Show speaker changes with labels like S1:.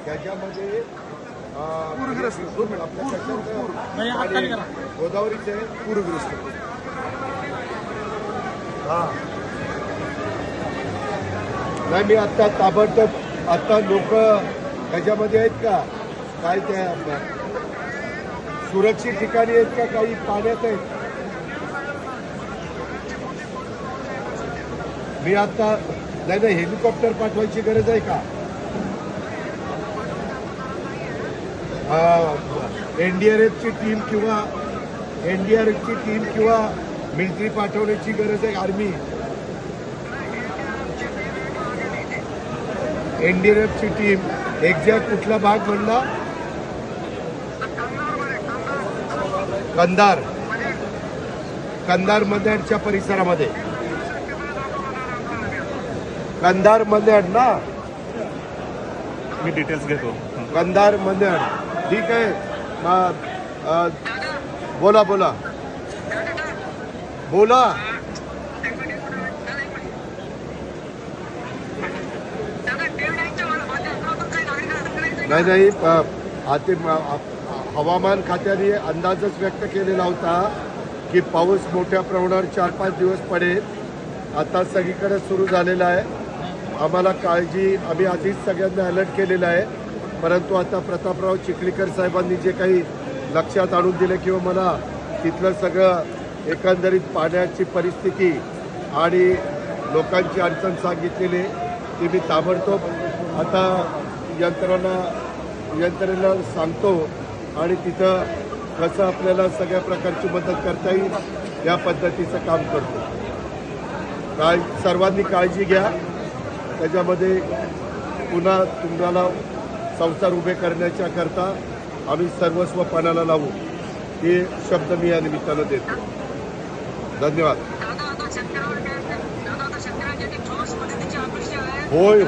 S1: त्याच्यामध्ये आपल्या गोदावरीचे पूरग्रस्त. हा नाही, मी आता ताबडतोब आता लोक ह्याच्यामध्ये आहेत का, काय त्या सुरक्षित ठिकाणी आहेत का, काही पाण्यात आहेत. मी आता नाही हेलिकॉप्टर पाठवायची गरज आहे का. एनडीआरएफची टीम किंवा मिलिटरी पाठवण्याची गरज आहे. आर्मी एनडीआरएफची टीम एक्झॅक्ट कुठला भाग म्हणला. कंधार मंदडच्या परिसरामध्ये. कंधार मंदड ना,
S2: मी डिटेल्स घेतो.
S1: कंधार मंदड ठीक आहे. बोला बोला बोला. नाही हवामान खात्याने अंदाजच व्यक्त केलेला होता की पाऊस मोठ्या प्रमाणावर 4-5 दिवस पडेल. आता सगळीकडे सुरू झालेला आहे. आम्हाला काळजी, आम्ही आधीच सगळ्यांना अलर्ट केलेला आहे. परंतु आता प्रतापराव चिखलीकर साहेबांनी जे काही लक्षात आणून दिले किंवा मला तिथलं सगळं एकंदरीत पाण्याची परिस्थिती आणि लोकांची अडचण सांगितलेली ती मी ताबडतोब आता यंत्रणेला सांगतो आणि तिथं कसं आपल्याला सगळ्या प्रकारची मदत करता येईल या पद्धतीचं काम करतो. सर्वांनी काळजी घ्या. त्याच्यामध्ये पुन्हा तुम्हाला संसार उभे करण्याच्या करता आम्ही सर्वस्व पणाला लावू, हे शब्द मी या निमित्तानं देतो. धन्यवाद. होय.